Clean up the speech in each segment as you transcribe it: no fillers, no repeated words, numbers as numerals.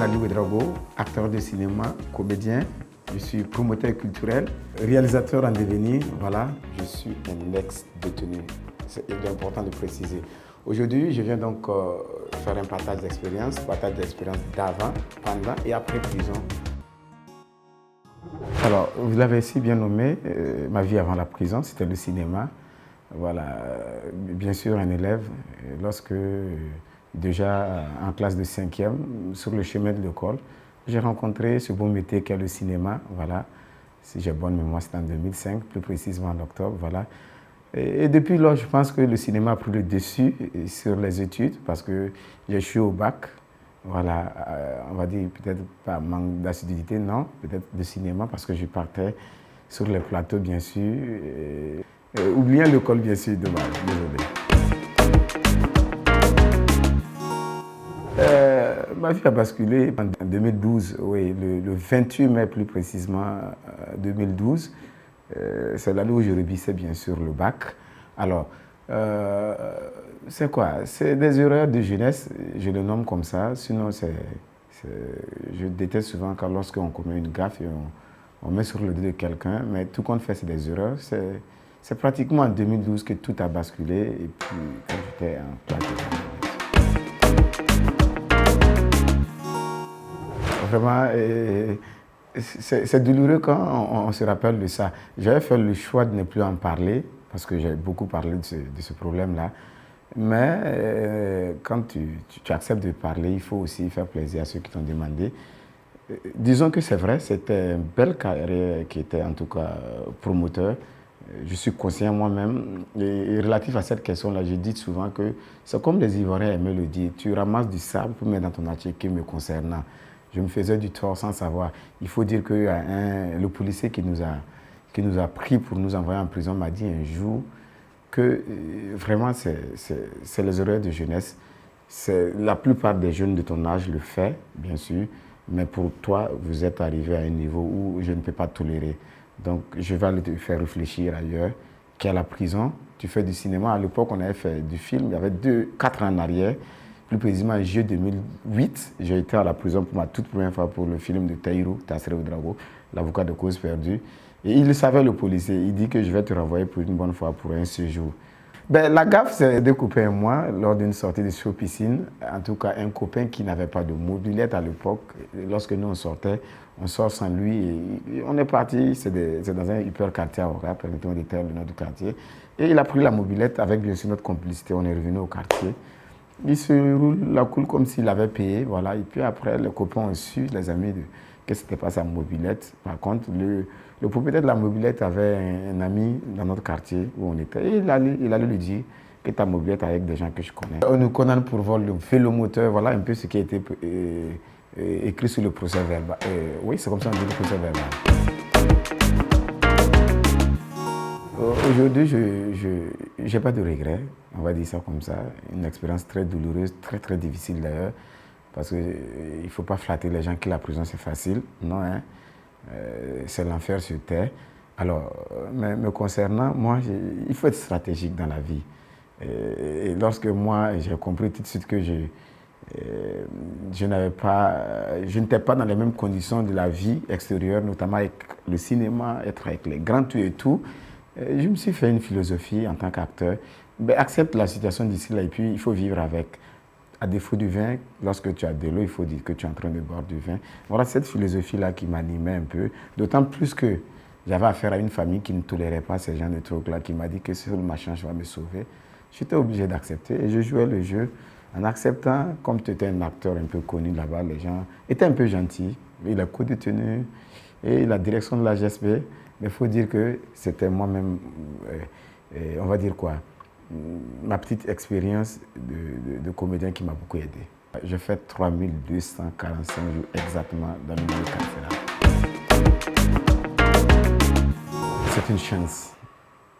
m'appelle Ali Ouedraogo, acteur de cinéma, comédien. Je suis promoteur culturel, réalisateur en devenir. Voilà, je suis un ex-détenu. C'est important de préciser. Aujourd'hui, je viens donc faire un partage d'expérience d'avant, pendant et après prison. Alors, vous l'avez si bien nommé, ma vie avant la prison, c'était le cinéma. Voilà, bien sûr, un élève, lorsque déjà en classe de 5e, sur le chemin de l'école, j'ai rencontré ce beau métier qu'est le cinéma. Voilà, si j'ai bonne mémoire, c'était en 2005, plus précisément en octobre. Voilà. Et depuis lors, je pense que le cinéma a pris le dessus sur les études parce que j'ai échoué au bac. Voilà, on va dire peut-être pas manque d'assiduité, non, peut-être de cinéma parce que je partais sur les plateaux, bien sûr. Oubliant l'école, bien sûr, dommage, désolé. Ma vie a basculé en 2012, oui, le 28 mai plus précisément 2012. C'est l'année où je révisais bien sûr le bac. Alors, c'est quoi? C'est des erreurs de jeunesse, je le nomme comme ça. Sinon, je déteste souvent quand lorsqu'on commet une gaffe et on met sur le dos de quelqu'un, mais tout compte fait, c'est des erreurs. C'est pratiquement en 2012 que tout a basculé et puis quand j'étais en classe de vraiment, c'est douloureux quand on se rappelle de ça. J'avais fait le choix de ne plus en parler parce que j'ai beaucoup parlé de ce problème-là. Mais quand tu acceptes de parler, il faut aussi faire plaisir à ceux qui t'ont demandé. Disons que c'est vrai, c'était une belle carrière qui était en tout cas promoteur. Je suis conscient moi-même. Et relatif à cette question-là, je dis souvent que c'est comme les Ivoiriens aimaient le dire. Tu ramasses du sable pour mettre dans ton assiette me concernant. Je me faisais du tort sans savoir. Il faut dire que le policier qui nous a pris pour nous envoyer en prison m'a dit un jour que vraiment c'est les erreurs de jeunesse. La plupart des jeunes de ton âge le font, bien sûr, mais pour toi, vous êtes arrivé à un niveau où je ne peux pas tolérer. Donc, je vais aller te faire réfléchir ailleurs, qu'à la prison. Tu fais du cinéma. À l'époque, on avait fait du film. Il y avait 4 ans en arrière. Plus précisément, en juillet 2008, j'ai été à la prison pour ma toute première fois pour le film de Tahirou, Tassiré Ouedraogo, l'avocat de cause perdue. Et il le savait, le policier. Il dit que je vais te renvoyer pour une bonne fois pour un séjour. Ben, la gaffe, c'est deux copains et moi, lors d'une sortie de show piscine. En tout cas, un copain qui n'avait pas de mobilette à l'époque. Lorsque nous, on sortait, on sort sans lui. Et on est parti, c'est dans un hyper quartier à Aura, permettons de dire le nom du quartier. Et il a pris la mobilette avec, bien sûr, notre complicité. On est revenu au quartier. Il se roule la coule comme s'il avait payé, voilà. Et puis après, les copains ont su, les amis, que ce n'était pas sa mobilette. Par contre, le propriétaire de la mobilette avait un ami dans notre quartier où on était. Et il allait lui dire que ta mobilette avec des gens que je connais. On nous condamne pour vol de vélomoteur, voilà un peu ce qui a été écrit sur le procès verbal. Oui, c'est comme ça qu'on dit le procès verbal. Aujourd'hui, je n'ai pas de regrets, on va dire ça comme ça. Une expérience très douloureuse, très très difficile d'ailleurs, parce qu'il ne faut pas flatter les gens que la prison c'est facile. Non, hein? C'est l'enfer sur terre. Alors, me concernant, moi, il faut être stratégique dans la vie. Et lorsque moi, j'ai compris tout de suite que je n'étais pas dans les mêmes conditions de la vie extérieure, notamment avec le cinéma, être avec les grands tueurs et tout, je me suis fait une philosophie en tant qu'acteur. Accepte la situation d'ici là et puis il faut vivre avec. À défaut du vin, lorsque tu as de l'eau, il faut dire que tu es en train de boire du vin. Voilà cette philosophie-là qui m'animait un peu. D'autant plus que j'avais affaire à une famille qui ne tolérait pas ces gens de trucs-là, qui m'a dit que seul ma chance va me sauver. J'étais obligé d'accepter et je jouais le jeu en acceptant, comme tu étais un acteur un peu connu là-bas, les gens étaient un peu gentils. Et le co-détenu et la direction de la GSP, mais il faut dire que c'était moi-même, on va dire quoi, ma petite expérience de comédien qui m'a beaucoup aidé. J'ai fait 3245 jours exactement dans le milieu carcéral. C'est une chance,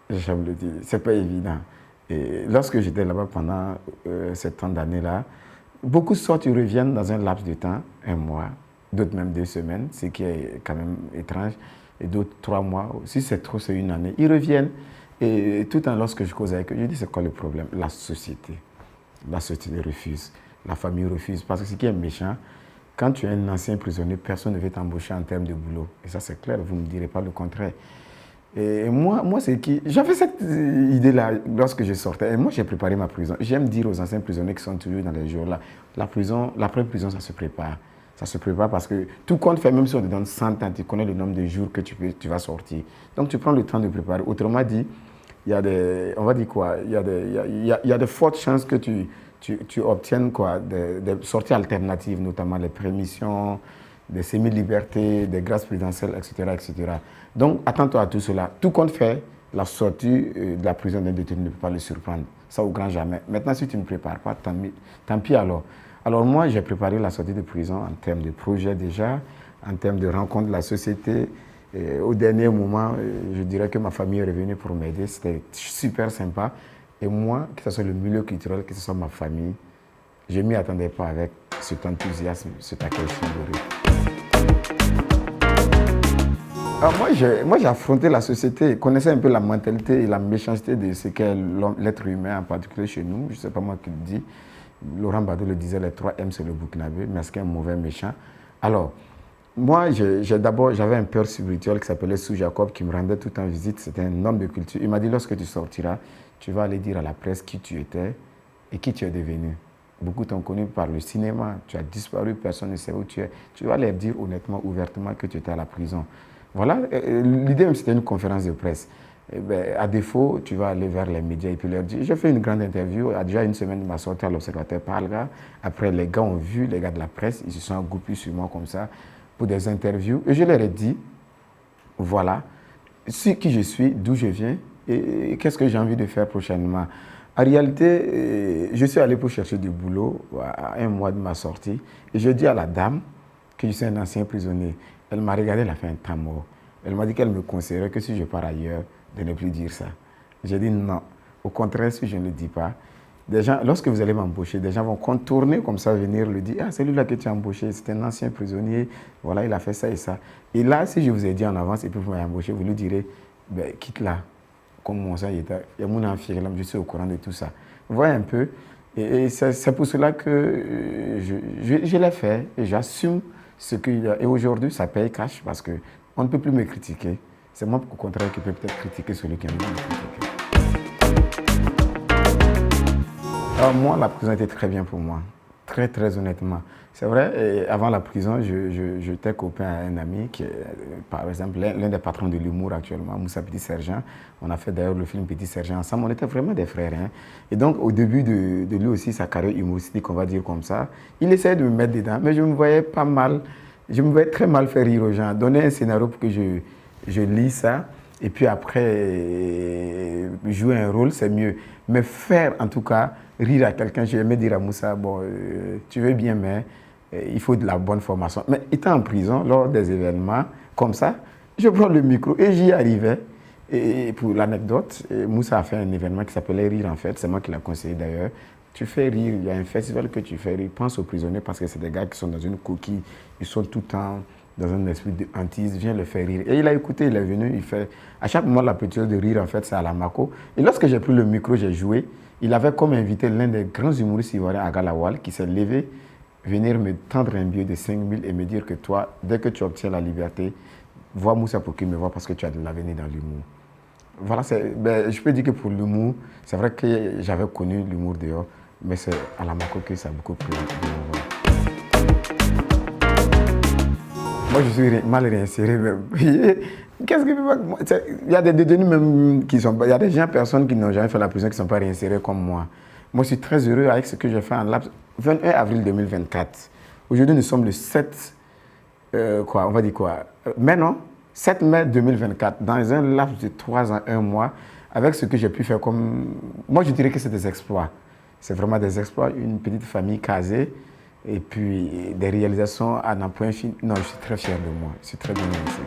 j'aime le dire, c'est pas évident. Et lorsque j'étais là-bas pendant ces temps d'années-là, beaucoup sortent et reviennent dans un laps de temps, un mois, d'autres même 2 semaines, ce qui est quand même étrange, et d'autres 3 mois. Si c'est trop, c'est une année. Ils reviennent. Et tout le temps, lorsque je cause avec eux, je dis c'est quoi le problème? La société. La société refuse. La famille refuse. Parce que ce qui est méchant, quand tu es un ancien prisonnier, personne ne veut t'embaucher en termes de boulot. Et ça, c'est clair, vous ne me direz pas le contraire. Et moi c'est qui. J'avais cette idée-là lorsque je sortais. Et moi, j'ai préparé ma prison. J'aime dire aux anciens prisonniers qui sont toujours dans les jours-là, la prison, l'après-prison, ça se prépare. Ça se prépare parce que tout compte fait, même si on te donne 100 ans, tu connais le nombre de jours que tu vas sortir. Donc, tu prends le temps de préparer. Autrement dit, il y a des, on va dire quoi, il y a de fortes chances que tu obtiennes quoi, des sorties alternatives, notamment les permissions, des semi-libertés, des grâces présidentielles, etc., etc. Donc, attends-toi à tout cela. Tout compte fait, la sortie de la prison d'un détenu ne peut pas le surprendre. Ça, au grand jamais. Maintenant, si tu ne prépares pas, tant pis alors. Alors moi, j'ai préparé la sortie de prison en termes de projet déjà, en termes de rencontre de la société. Et au dernier moment, je dirais que ma famille est revenue pour m'aider. C'était super sympa. Et moi, que ce soit le milieu culturel, que ce soit ma famille, je ne m'y attendais pas avec cet enthousiasme, cet accueil chaleureux. Alors moi, j'ai affronté la société, connaissais un peu la mentalité et la méchanceté de ce qu'est l'être humain, en particulier chez nous. Je ne sais pas moi qui le dis. Laurent Gbadou le disait, les 3 M, c'est le Burkinabé, mais est-ce qu'un mauvais méchant? Alors, moi, j'avais un père spirituel qui s'appelait Sou Jacob, qui me rendait tout en visite. C'était un homme de culture. Il m'a dit, lorsque tu sortiras, tu vas aller dire à la presse qui tu étais et qui tu es devenu. Beaucoup t'ont connu par le cinéma, tu as disparu, personne ne sait où tu es. Tu vas leur dire honnêtement, ouvertement que tu étais à la prison. Voilà, l'idée même c'était une conférence de presse. Eh ben, à défaut, tu vas aller vers les médias et puis leur dire, j'ai fait une grande interview, il y a déjà une semaine, il m'a sorti à l'Observateur par le gars. Après, les gars ont vu, les gars de la presse, ils se sont groupés sur moi comme ça pour des interviews. Et je leur ai dit, voilà, qui je suis, d'où je viens et qu'est-ce que j'ai envie de faire prochainement. En réalité, je suis allé pour chercher du boulot à un mois de ma sortie et je dis à la dame que je suis un ancien prisonnier. Elle m'a regardé, elle a fait un temps mort. Elle m'a dit qu'elle me conseillerait que si je pars ailleurs, de ne plus dire ça. J'ai dit non. Au contraire, si je ne le dis pas, des gens, lorsque vous allez m'embaucher, des gens vont contourner comme ça, venir le dire. Ah, celui-là que tu as embauché, c'est un ancien prisonnier. Voilà, il a fait ça et ça. Et là, si je vous ai dit en avance et puis vous m'avez embauché, vous lui direz, ben, quitte là. Comme mon sang, il y a mon enfant, je suis au courant de tout ça. Vous voyez un peu. Et c'est pour cela que je l'ai fait et j'assume ce qu'il y a. Et aujourd'hui, ça paye cash parce qu'on ne peut plus me critiquer. C'est moi, au contraire, qui peut peut-être critiquer celui qui a envie de me critiquer. Alors moi, la prison était très bien pour moi. Très, très honnêtement. C'est vrai, et avant la prison, j'étais copain à un ami qui est, par exemple, l'un des patrons de l'humour actuellement, Moussa Petit Sergent. On a fait d'ailleurs le film Petit Sergent ensemble. On était vraiment des frères. Hein. Et donc, au début de lui aussi, sa carrière humoristique, on va dire comme ça, il essayait de me mettre dedans, mais je me voyais pas mal. Je me voyais très mal faire rire aux gens. Donner un scénario pour que je lis ça. Et puis après, jouer un rôle, c'est mieux. Mais faire, en tout cas, rire à quelqu'un, je aimais dire à Moussa, bon, tu veux bien, mais il faut de la bonne formation. Mais étant en prison, lors des événements comme ça, je prends le micro et j'y arrivais. Et pour l'anecdote, Moussa a fait un événement qui s'appelait Rire en fait, c'est moi qui l'ai conseillé d'ailleurs. Tu fais rire, il y a un festival que tu fais rire, pense aux prisonniers parce que c'est des gars qui sont dans une coquille, ils sont tout le temps dans un esprit de hantise, viens le faire rire. Et il a écouté, il est venu, il fait... À chaque moment, la petite de rire, en fait, c'est à la Mako. Et lorsque j'ai pris le micro, j'ai joué, il avait comme invité l'un des grands humoristes ivoiriens à Galawal qui s'est levé, venir me tendre un billet de 5 000 et me dire que toi, dès que tu obtiens la liberté, vois Moussa pour qu'il me voie parce que tu as de l'avenir dans l'humour. Voilà, je peux dire que pour l'humour, c'est vrai que j'avais connu l'humour dehors, mais c'est à la Mako que ça a beaucoup pris de me voir. Moi, je suis mal réinséré. Qu'est-ce que... Il y a des détenus même qui sont... Il y a des gens, personnes qui n'ont jamais fait la prison, qui ne sont pas réinsérés comme moi. Moi, je suis très heureux avec ce que j'ai fait en laps 21 avril 2024. Aujourd'hui, nous sommes le 7... on va dire quoi mai, non 7 mai 2024. Dans un laps de 3 ans, 1 mois, avec ce que j'ai pu faire comme... Moi, je dirais que c'est des exploits. C'est vraiment des exploits. Une petite famille casée. Et puis des réalisations à n'en point fini. Non, je suis très fier de moi. Je suis très bien réussi.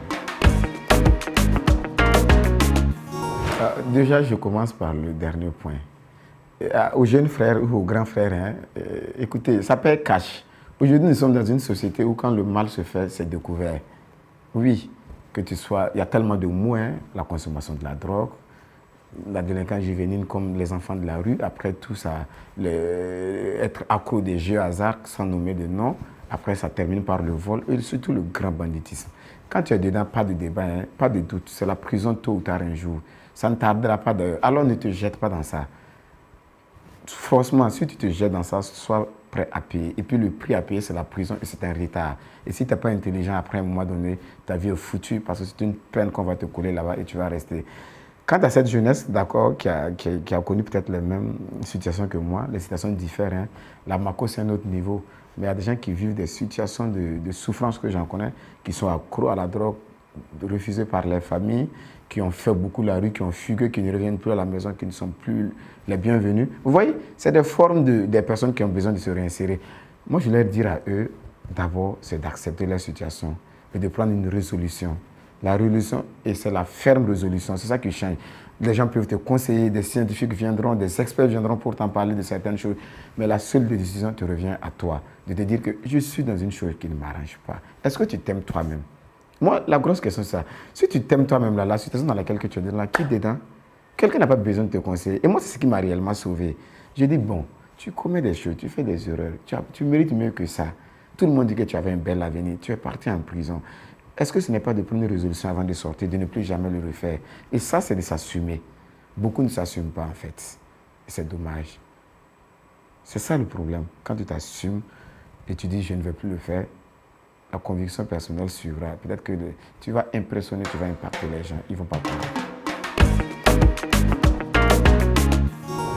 Déjà, je commence par le dernier point. Aux jeunes frères ou aux grands frères, hein, écoutez, ça paye cash. Aujourd'hui, nous sommes dans une société où quand le mal se fait, c'est découvert. Oui, que tu sois... Il y a tellement de mots, hein, la consommation de la drogue, la délinquance juvénile comme les enfants de la rue, après tout ça, être accro des jeux hasard sans nommer de nom, Après, ça termine par le vol et surtout le grand banditisme. Quand tu es dedans, pas de débat, hein, pas de doute. C'est la prison tôt ou tard un jour. Ça ne tardera pas d'ailleurs. Alors ne te jette pas dans ça. Franchement, si tu te jettes dans ça, sois prêt à payer. Et puis le prix à payer, c'est la prison et c'est un retard. Et si tu n'es pas intelligent, après un moment donné, ta vie est foutue parce que c'est une peine qu'on va te coller là-bas et tu vas rester. Quant à cette jeunesse, d'accord, qui a connu peut-être les mêmes situations que moi, les situations diffèrent. Hein. La Mako, c'est un autre niveau. Mais il y a des gens qui vivent des situations de souffrance que j'en connais, qui sont accros à la drogue, refusés par les familles, qui ont fait beaucoup la rue, qui ont fugué, qui ne reviennent plus à la maison, qui ne sont plus les bienvenus. Vous voyez, c'est des formes des personnes qui ont besoin de se réinsérer. Moi, je leur dire à eux, d'abord, c'est d'accepter leur situation et de prendre une résolution. La résolution, et c'est la ferme résolution, c'est ça qui change. Les gens peuvent te conseiller, des scientifiques viendront, des experts viendront pour t'en parler de certaines choses, mais la seule décision te revient à toi, de te dire que je suis dans une chose qui ne m'arrange pas. Est-ce que tu t'aimes toi-même? Moi, la grosse question, c'est ça. Si tu t'aimes toi-même, là, la situation dans laquelle tu es là, qui est dedans? Quelqu'un n'a pas besoin de te conseiller. Et moi, c'est ce qui m'a réellement sauvé. Je dis, bon, tu commets des choses, tu fais des erreurs, tu mérites mieux que ça. Tout le monde dit que tu avais un bel avenir, tu es parti en prison. Est-ce que ce n'est pas de prendre une résolution avant de sortir, de ne plus jamais le refaire? Et ça, c'est de s'assumer. Beaucoup ne s'assument pas, en fait. Et c'est dommage. C'est ça le problème. Quand tu t'assumes et tu dis, je ne vais plus le faire, la conviction personnelle suivra. Peut-être que tu vas impressionner, tu vas impacter les gens. Ils ne vont pas prendre.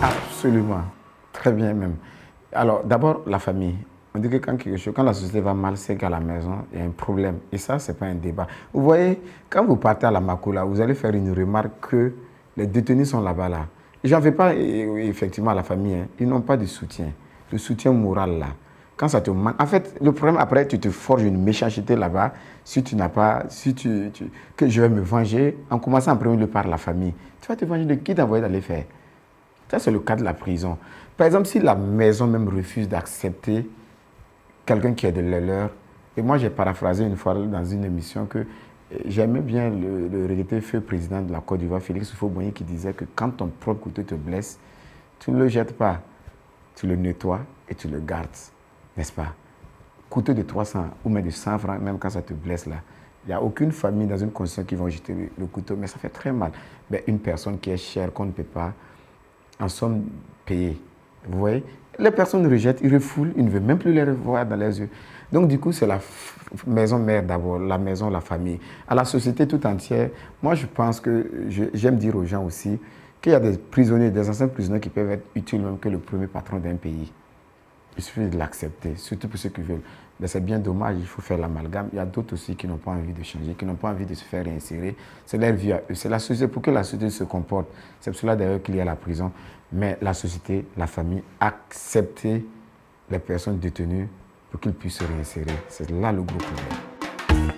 Absolument. Très bien même. Alors, d'abord, la famille. On dit que quand la société va mal, c'est qu'à la maison, il y a un problème. Et ça, ce n'est pas un débat. Vous voyez, quand vous partez à la Mako, là, vous allez faire une remarque que les détenus sont là-bas. Là. Et j'en veux pas, effectivement, à la famille. Hein. Ils n'ont pas de soutien. Le soutien moral, là. Quand ça te manque. En fait, le problème, après, tu te forges une méchanceté là-bas. Si tu n'as pas. Que je vais me venger, en commençant en premier lieu par la famille. Tu vas te venger de qui t'as envoyé d'aller faire? Ça, c'est le cas de la prison. Par exemple, si la maison même refuse d'accepter quelqu'un qui est de leur, et moi j'ai paraphrasé une fois dans une émission que j'aimais bien le regretté feu président de la Côte d'Ivoire, Félix Houphouët-Boigny, qui disait que quand ton propre couteau te blesse, tu ne le jettes pas, tu le nettoies et tu le gardes, n'est-ce pas? Couteau de 300 ou même de 100 francs, même quand ça te blesse là, il n'y a aucune famille dans une condition qui va jeter le couteau, mais ça fait très mal. Mais une personne qui est chère, qu'on ne peut pas en somme payer. Vous voyez, les personnes rejettent, ils refoulent, ils ne veulent même plus les revoir dans les yeux. Donc du coup, c'est la maison mère d'abord, la maison, la famille. À la société tout entière, moi je pense que, j'aime dire aux gens aussi, qu'il y a des prisonniers, des anciens prisonniers qui peuvent être utiles même que le premier patron d'un pays. Il suffit de l'accepter, surtout pour ceux qui veulent. Mais c'est bien dommage, il faut faire l'amalgame. Il y a d'autres aussi qui n'ont pas envie de changer, qui n'ont pas envie de se faire réinsérer. C'est leur vie à eux. C'est la société, pour que la société se comporte. C'est pour cela d'ailleurs qu'il y a la prison. Mais la société, la famille, accepter les personnes détenues pour qu'ils puissent se réinsérer. C'est là le gros problème.